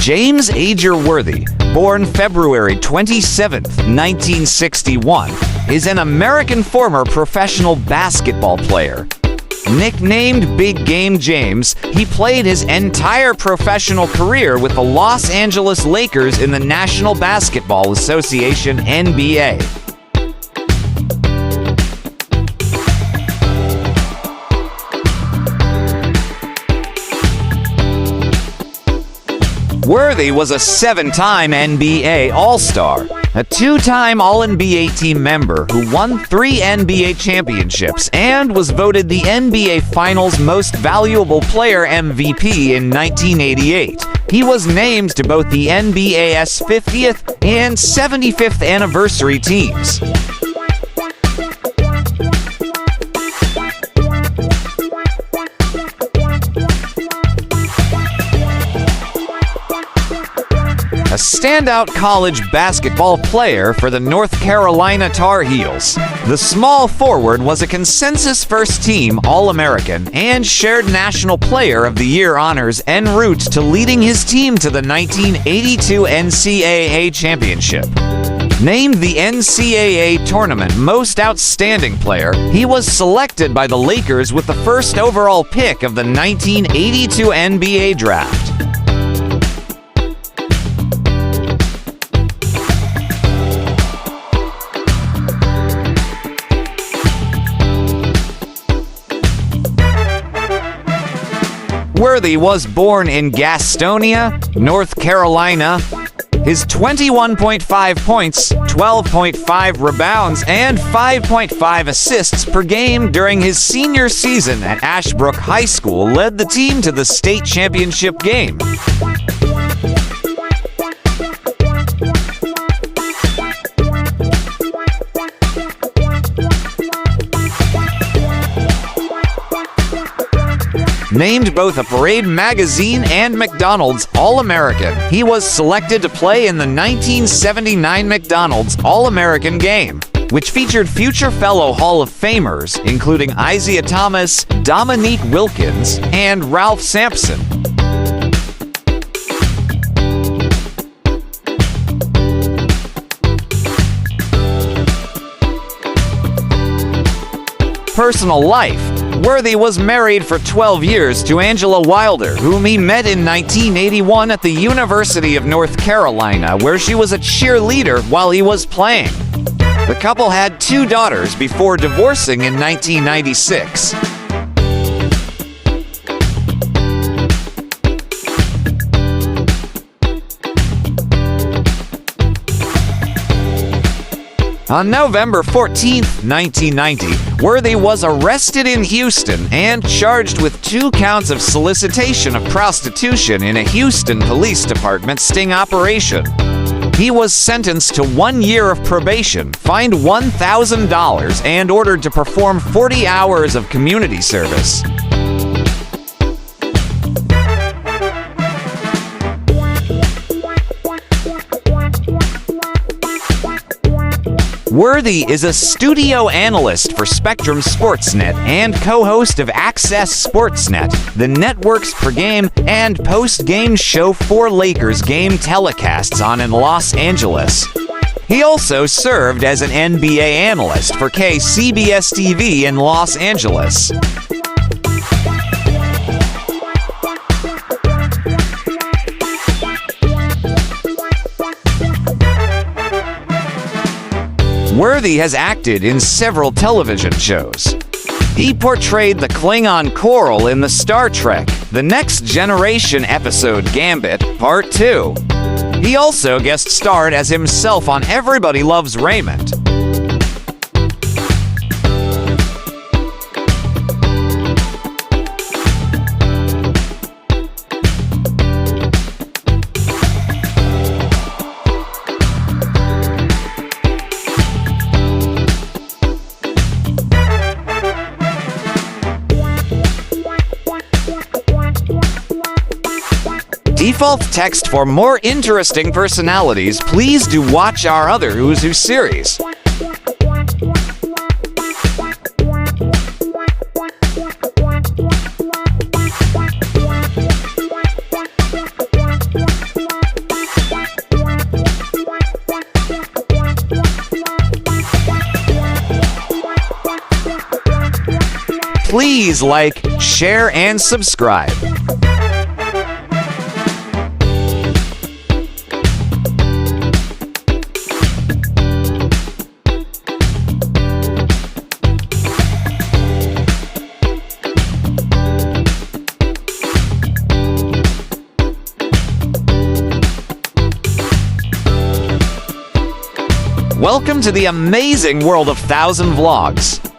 James Ager Worthy, born February 27, 1961, is an American former professional basketball player. Nicknamed Big Game James, he played his entire professional career with the Los Angeles Lakers in the National Basketball Association (NBA). Worthy was a 7-time NBA All-Star, a 2-time All-NBA team member who won 3 NBA championships and was voted the NBA Finals Most Valuable Player MVP in 1988. He was named to both the NBA's 50th and 75th anniversary teams. A standout college basketball player for the North Carolina Tar Heels. The small forward was a consensus first-team All-American and shared National Player of the Year honors en route to leading his team to the 1982 NCAA Championship. Named the NCAA Tournament Most Outstanding Player, he was selected by the Lakers with the first overall pick of the 1982 NBA Draft. Worthy was born in Gastonia, North Carolina. His 21.5 points, 12.5 rebounds, and 5.5 assists per game during his senior season at Ashbrook High School led the team to the state championship game. Named both a Parade magazine and McDonald's All-American, he was selected to play in the 1979 McDonald's All-American Game, which featured future fellow Hall of Famers, including Isaiah Thomas, Dominique Wilkins, and Ralph Sampson. Personal life. Worthy was married for 12 years to Angela Wilder, whom he met in 1981 at the University of North Carolina, where she was a cheerleader while he was playing. The couple had 2 daughters before divorcing in 1996. On November 14, 1990, Worthy was arrested in Houston and charged with 2 counts of solicitation of prostitution in a Houston Police Department sting operation. He was sentenced to 1 year of probation, fined $1,000, and ordered to perform 40 hours of community service. Worthy is a studio analyst for Spectrum Sportsnet and co-host of Access Sportsnet, the network's pregame and post-game show for Lakers game telecasts on in Los Angeles. He also served as an NBA analyst for KCBS TV in Los Angeles. Worthy has acted in several television shows. He portrayed the Klingon Coral in the Star Trek The Next Generation episode Gambit, Part 2. He also guest starred as himself on Everybody Loves Raymond. Default text for more interesting personalities. Please do watch our other Who's Who series. please like, share, and subscribe. Welcome to the amazing world of 1000 Vlogs.